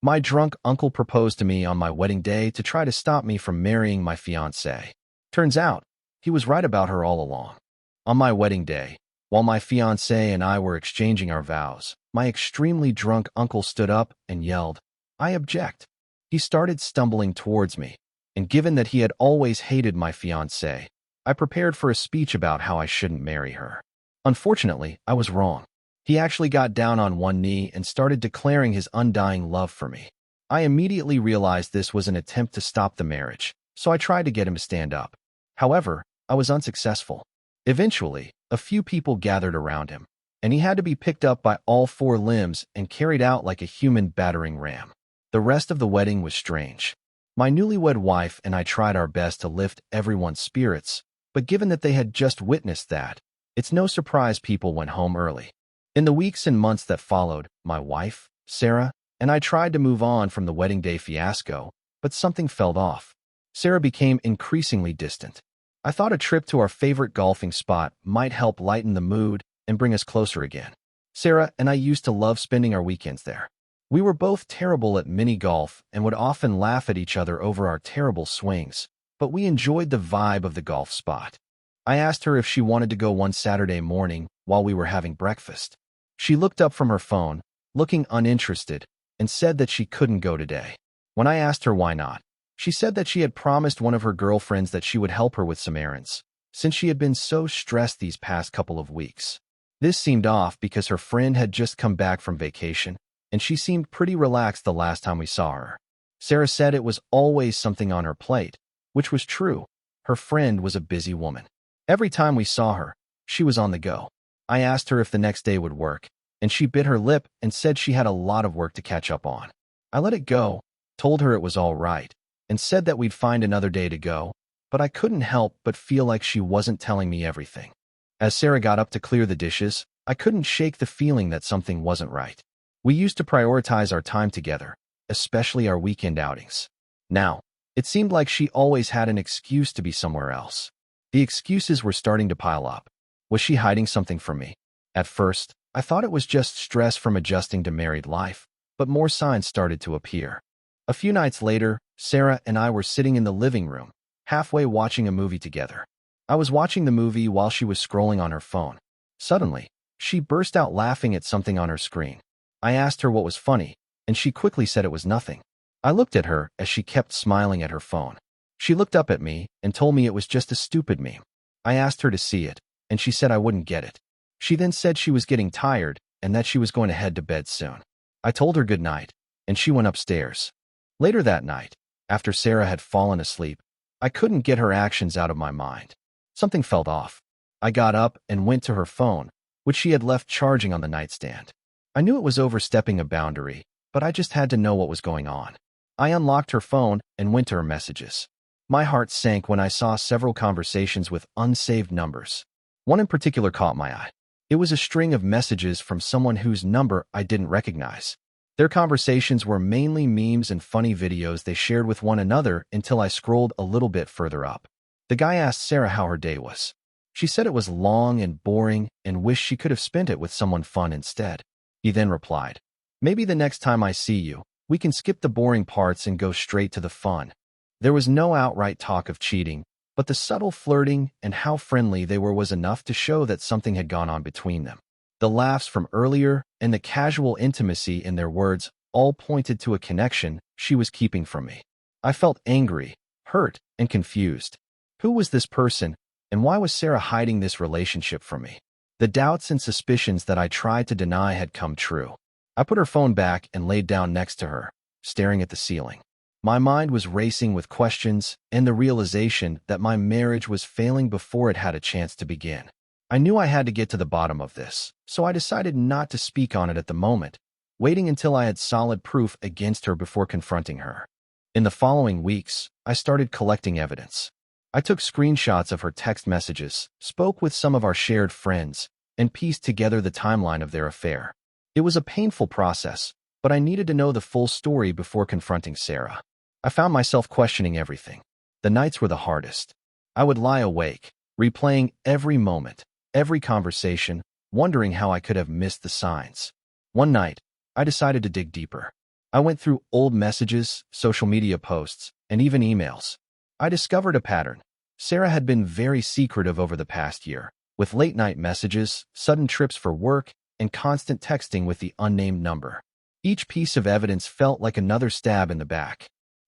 My drunk uncle proposed to me on my wedding day to try to stop me from marrying my fiancée. Turns out, he was right about her all along. On my wedding day, while my fiancée and I were exchanging our vows, my extremely drunk uncle stood up and yelled, "I object." He started stumbling towards me, and given that he had always hated my fiancée, I prepared for a speech about how I shouldn't marry her. Unfortunately, I was wrong. He actually got down on one knee and started declaring his undying love for me. I immediately realized this was an attempt to stop the marriage, so I tried to get him to stand up. However, I was unsuccessful. Eventually, a few people gathered around him, and he had to be picked up by all four limbs and carried out like a human battering ram. The rest of the wedding was strange. My newlywed wife and I tried our best to lift everyone's spirits, but given that they had just witnessed that, it's no surprise people went home early. In the weeks and months that followed, my wife, Sarah, and I tried to move on from the wedding day fiasco, but something fell off. Sarah became increasingly distant. I thought a trip to our favorite golfing spot might help lighten the mood and bring us closer again. Sarah and I used to love spending our weekends there. We were both terrible at mini golf and would often laugh at each other over our terrible swings, but we enjoyed the vibe of the golf spot. I asked her if she wanted to go one Saturday morning while we were having breakfast. She looked up from her phone, looking uninterested, and said that she couldn't go today. When I asked her why not, she said that she had promised one of her girlfriends that she would help her with some errands, since she had been so stressed these past couple of weeks. This seemed off because her friend had just come back from vacation, and she seemed pretty relaxed the last time we saw her. Sarah said it was always something on her plate, which was true. Her friend was a busy woman. Every time we saw her, she was on the go. I asked her if the next day would work, and she bit her lip and said she had a lot of work to catch up on. I let it go, told her it was all right, and said that we'd find another day to go, but I couldn't help but feel like she wasn't telling me everything. As Sarah got up to clear the dishes, I couldn't shake the feeling that something wasn't right. We used to prioritize our time together, especially our weekend outings. Now, it seemed like she always had an excuse to be somewhere else. The excuses were starting to pile up. Was she hiding something from me? At first, I thought it was just stress from adjusting to married life, but more signs started to appear. A few nights later, Sarah and I were sitting in the living room, halfway watching a movie together. I was watching the movie while she was scrolling on her phone. Suddenly, she burst out laughing at something on her screen. I asked her what was funny, and she quickly said it was nothing. I looked at her as she kept smiling at her phone. She looked up at me and told me it was just a stupid meme. I asked her to see it, and she said I wouldn't get it. She then said she was getting tired and that she was going to head to bed soon. I told her good night, and she went upstairs. Later that night, after Sarah had fallen asleep, I couldn't get her actions out of my mind. Something felt off. I got up and went to her phone, which she had left charging on the nightstand. I knew it was overstepping a boundary, but I just had to know what was going on. I unlocked her phone and went to her messages. My heart sank when I saw several conversations with unsaved numbers. One in particular caught my eye. It was a string of messages from someone whose number I didn't recognize. Their conversations were mainly memes and funny videos they shared with one another until I scrolled a little bit further up. The guy asked Sarah how her day was. She said it was long and boring and wished she could have spent it with someone fun instead. He then replied, "Maybe the next time I see you, we can skip the boring parts and go straight to the fun." There was no outright talk of cheating, but the subtle flirting and how friendly they were was enough to show that something had gone on between them. The laughs from earlier and the casual intimacy in their words all pointed to a connection she was keeping from me. I felt angry, hurt, and confused. Who was this person, and why was Sarah hiding this relationship from me? The doubts and suspicions that I tried to deny had come true. I put her phone back and laid down next to her, staring at the ceiling. My mind was racing with questions and the realization that my marriage was failing before it had a chance to begin. I knew I had to get to the bottom of this, so I decided not to speak on it at the moment, waiting until I had solid proof against her before confronting her. In the following weeks, I started collecting evidence. I took screenshots of her text messages, spoke with some of our shared friends, and pieced together the timeline of their affair. It was a painful process, but I needed to know the full story before confronting Sarah. I found myself questioning everything. The nights were the hardest. I would lie awake, replaying every moment, every conversation, wondering how I could have missed the signs. One night, I decided to dig deeper. I went through old messages, social media posts, and even emails. I discovered a pattern. Sarah had been very secretive over the past year, with late-night messages, sudden trips for work, and constant texting with the unnamed number. Each piece of evidence felt like another stab in the back.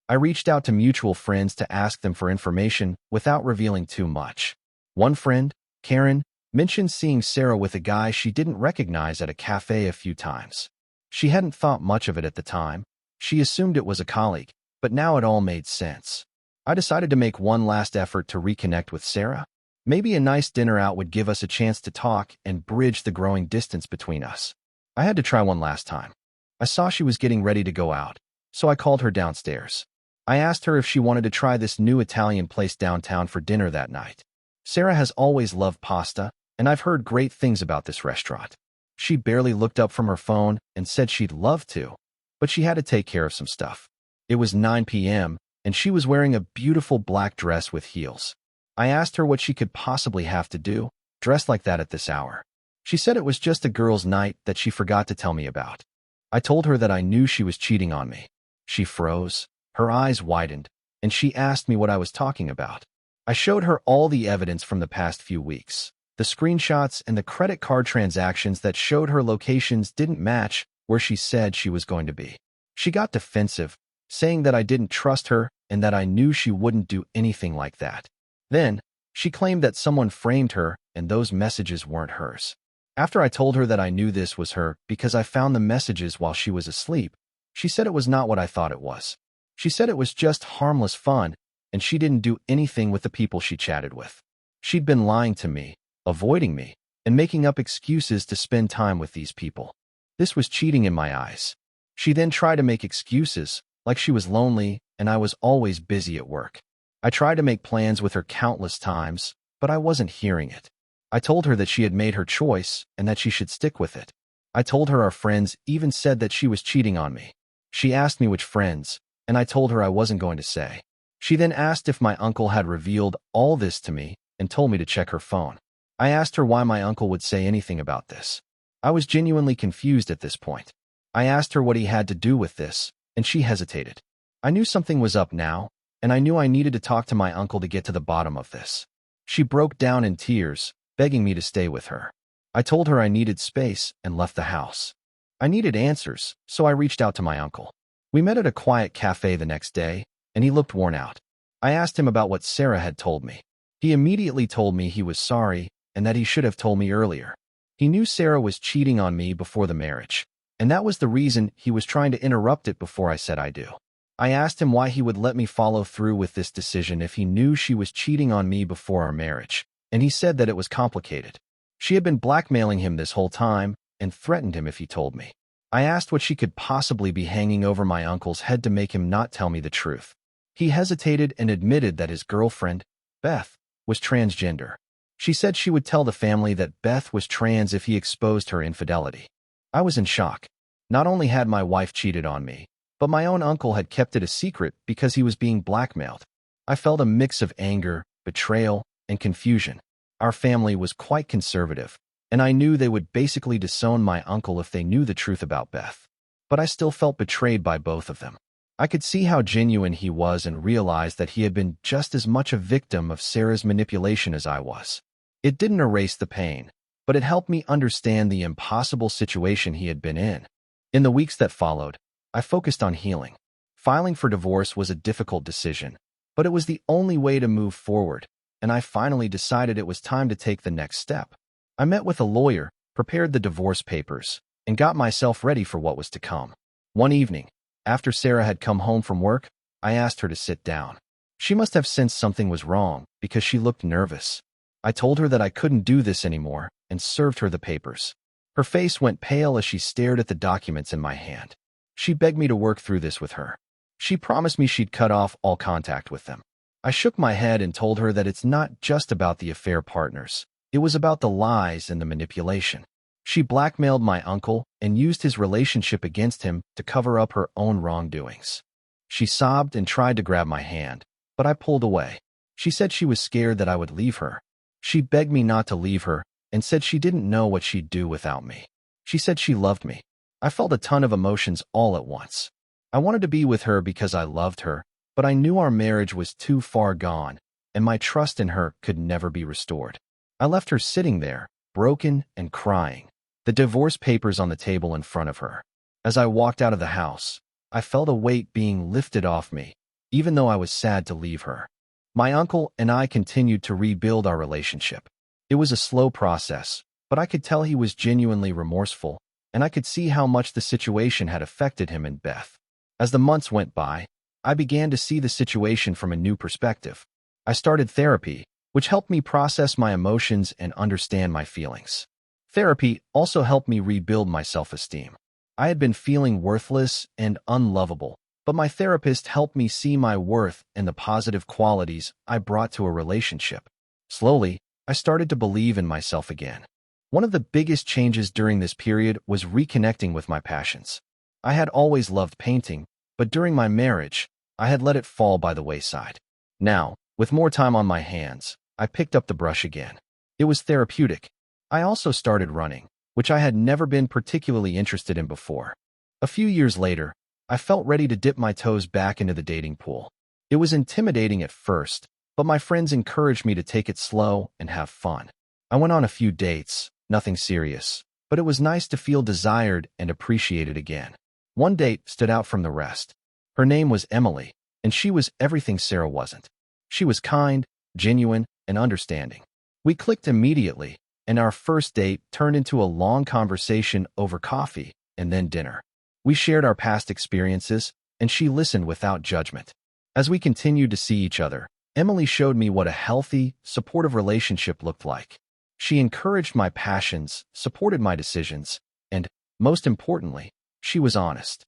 I reached out to mutual friends to ask them for information without revealing too much. One friend, Karen, mentioned seeing Sarah with a guy she didn't recognize at a cafe a few times. She hadn't thought much of it at the time. She assumed it was a colleague, but now it all made sense. I decided to make one last effort to reconnect with Sarah. Maybe a nice dinner out would give us a chance to talk and bridge the growing distance between us. I had to try one last time. I saw she was getting ready to go out, so I called her downstairs. I asked her if she wanted to try this new Italian place downtown for dinner that night. Sarah has always loved pasta, and I've heard great things about this restaurant. She barely looked up from her phone and said she'd love to, but she had to take care of some stuff. It was 9 p.m., and she was wearing a beautiful black dress with heels. I asked her what she could possibly have to do, dressed like that at this hour. She said it was just a girls' night that she forgot to tell me about. I told her that I knew she was cheating on me. She froze, her eyes widened, and she asked me what I was talking about. I showed her all the evidence from the past few weeks. The screenshots and the credit card transactions that showed her locations didn't match where she said she was going to be. She got defensive, saying that I didn't trust her and that I knew she wouldn't do anything like that. Then, she claimed that someone framed her and those messages weren't hers. After I told her that I knew this was her because I found the messages while she was asleep, she said it was not what I thought it was. She said it was just harmless fun, and she didn't do anything with the people she chatted with. She'd been lying to me, avoiding me, and making up excuses to spend time with these people. This was cheating in my eyes. She then tried to make excuses, like she was lonely and I was always busy at work. I tried to make plans with her countless times, but I wasn't hearing it. I told her that she had made her choice and that she should stick with it. I told her our friends even said that she was cheating on me. She asked me which friends, and I told her I wasn't going to say. She then asked if my uncle had revealed all this to me and told me to check her phone. I asked her why my uncle would say anything about this. I was genuinely confused at this point. I asked her what he had to do with this, and she hesitated. I knew something was up now, and I knew I needed to talk to my uncle to get to the bottom of this. She broke down in tears, begging me to stay with her. I told her I needed space and left the house. I needed answers, so I reached out to my uncle. We met at a quiet cafe the next day, and he looked worn out. I asked him about what Sarah had told me. He immediately told me he was sorry and that he should have told me earlier. He knew Sarah was cheating on me before the marriage, and that was the reason he was trying to interrupt it before I said I do. I asked him why he would let me follow through with this decision if he knew she was cheating on me before our marriage, and he said that it was complicated. She had been blackmailing him this whole time and threatened him if he told me. I asked what she could possibly be hanging over my uncle's head to make him not tell me the truth. He hesitated and admitted that his girlfriend, Beth, was transgender. She said she would tell the family that Beth was trans if he exposed her infidelity. I was in shock. Not only had my wife cheated on me, but my own uncle had kept it a secret because he was being blackmailed. I felt a mix of anger, betrayal, and confusion. Our family was quite conservative, and I knew they would basically disown my uncle if they knew the truth about Beth. But I still felt betrayed by both of them. I could see how genuine he was and realized that he had been just as much a victim of Sarah's manipulation as I was. It didn't erase the pain, but it helped me understand the impossible situation he had been in. In the weeks that followed, I focused on healing. Filing for divorce was a difficult decision, but it was the only way to move forward, and I finally decided it was time to take the next step. I met with a lawyer, prepared the divorce papers, and got myself ready for what was to come. One evening, after Sarah had come home from work, I asked her to sit down. She must have sensed something was wrong because she looked nervous. I told her that I couldn't do this anymore and served her the papers. Her face went pale as she stared at the documents in my hand. She begged me to work through this with her. She promised me she'd cut off all contact with them. I shook my head and told her that it's not just about the affair partners. It was about the lies and the manipulation. She blackmailed my uncle and used his relationship against him to cover up her own wrongdoings. She sobbed and tried to grab my hand, but I pulled away. She said she was scared that I would leave her. She begged me not to leave her and said she didn't know what she'd do without me. She said she loved me. I felt a ton of emotions all at once. I wanted to be with her because I loved her, but I knew our marriage was too far gone, and my trust in her could never be restored. I left her sitting there, broken and crying, the divorce papers on the table in front of her. As I walked out of the house, I felt a weight being lifted off me, even though I was sad to leave her. My uncle and I continued to rebuild our relationship. It was a slow process, but I could tell he was genuinely remorseful, and I could see how much the situation had affected him and Beth. As the months went by, I began to see the situation from a new perspective. I started therapy, which helped me process my emotions and understand my feelings. Therapy also helped me rebuild my self-esteem. I had been feeling worthless and unlovable, but my therapist helped me see my worth and the positive qualities I brought to a relationship. Slowly, I started to believe in myself again. One of the biggest changes during this period was reconnecting with my passions. I had always loved painting, but during my marriage, I had let it fall by the wayside. Now, with more time on my hands, I picked up the brush again. It was therapeutic. I also started running, which I had never been particularly interested in before. A few years later, I felt ready to dip my toes back into the dating pool. It was intimidating at first, but my friends encouraged me to take it slow and have fun. I went on a few dates, nothing serious, but it was nice to feel desired and appreciated again. One date stood out from the rest. Her name was Emily, and she was everything Sarah wasn't. She was kind, genuine, and understanding. We clicked immediately, and our first date turned into a long conversation over coffee and then dinner. We shared our past experiences, and she listened without judgment. As we continued to see each other, Emily showed me what a healthy, supportive relationship looked like. She encouraged my passions, supported my decisions, and, most importantly, she was honest.